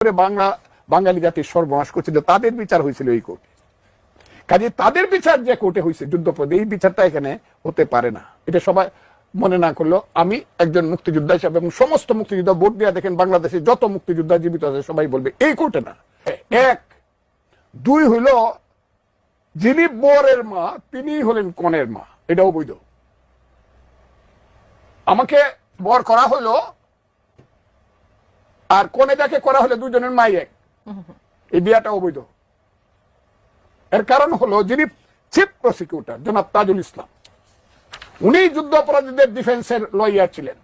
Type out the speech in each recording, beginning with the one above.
করে বাঙালি জাতির সর্বনাশ করছিল, তাদের বিচার হয়েছিল এই কোর্টে। কাজে তাদের বিচার যে কোর্টে হয়েছে যুদ্ধপদে, এই বিচারটা এখানে হতে পারে না। এটা সবাই মনে না করলো। আমি একজন মুক্তিযোদ্ধা হিসাবে এবং সমস্ত মুক্তিযোদ্ধা ভোট দিয়ে দেখেন বাংলাদেশে যত মুক্তিযোদ্ধা জীবিত আছে সবাই বলবে এই কোর্টে না। এক দুই হইল যিনি বরের মা তিনি হলেন কনের মা, এটাও বৈধ। আমাকে বর করা হলো আর কনে যাকে করা হলো দুজনের মাই এক, এই বিয়াটা অবৈধ। এর কারণ হলো যিনি চিফ প্রসিকিউটর জনাব তাজুল ইসলাম, উনি যুদ্ধ অপরাধীদের ডিফেন্সের লয়ার ছিলেন,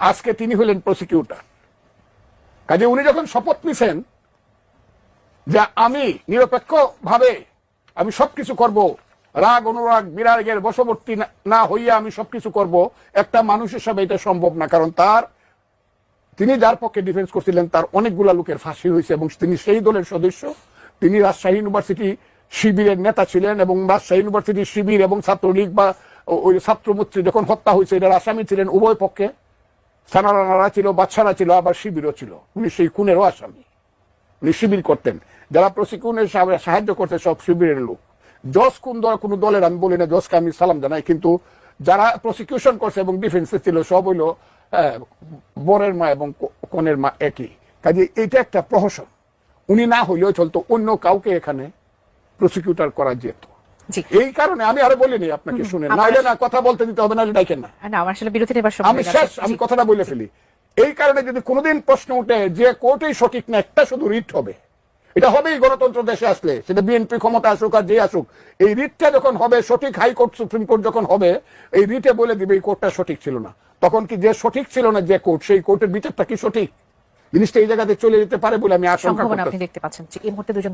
আজকে তিনি হলেন প্রসিকিউটর। কাজে উনি যখন শপথ নিছেন যে আমি নিরপেক্ষ ভাবে আমি সবকিছু করব, রাগ অনুরাগ বিরাগের বশবর্তী না হইয়া আমি সবকিছু করব, একটা মানুষ হিসাবে এটা সম্ভব না। কারণ তিনি যার পক্ষে ডিফেন্স করছিলেন তার অনেকগুলা লোকের ফাঁসি হয়েছে এবং তিনি সেই দলের সদস্য। তিনি রাজশাহী ইউনিভার্সিটি শিবিরের নেতা ছিলেন এবং রাজশাহী ইউনিভার্সিটি শিবির এবং ছাত্রলীগ বা ওই ছাত্রমূর্তি যখন হত্যা হয়েছে এটার আসামি ছিলেন উভয় পক্ষে। সানারানারা ছিল, বাচ্চারা ছিল, আবার শিবিরও ছিল। উনি সেই খুনেরও আসামি, উনি শিবির করতেন। যারা প্রসিকিউশনের সাহায্য করতে সব শিবিরের লোক। জজ কোন দলের আমি বলি না, জজকে আমি সালাম জানাই, কিন্তু যারা প্রসিকিউশন করছে এবং ডিফেন্সে ছিল সব হইল বরের মা এবং কনের মা একই। কাজে এটা একটা প্রহসন। উনি না হইলেও চলতো, অন্য কাউকে এখানে প্রসিকিউটর করা যেত। এই কারণে আমি আরো বলিনি আপনাকে, শুনে নাইলে না কথা বলতে দিতে হবে না, ডাকেন না। আমি শেষ, আমি কথাটা বলে ফেলি। এই কারণে যদি কোনোদিন প্রশ্ন উঠে যে কোর্টেই সঠিক না, একটা শুধু রিট হবে, এটা হবেই গণতন্ত্র দেশে আসলে, সেটা বিএনপি ক্ষমতা আসুক আর যে আসুক, এই রিটটা যখন হবে সঠিক, হাইকোর্ট সুপ্রিম কোর্ট যখন হবে, এই রিটে বলে দিবে এই কোর্টটা সঠিক ছিল না। তখন কি যে সঠিক ছিল না যে কোর্ট, সেই কোর্টের বিচারটা কি সঠিক? জিনিসটা এই জায়গাতে চলে যেতে পারে বলে আমি আশঙ্কা করছি। আপনি দেখতে পাচ্ছেন যে এই মুহূর্তে দুজন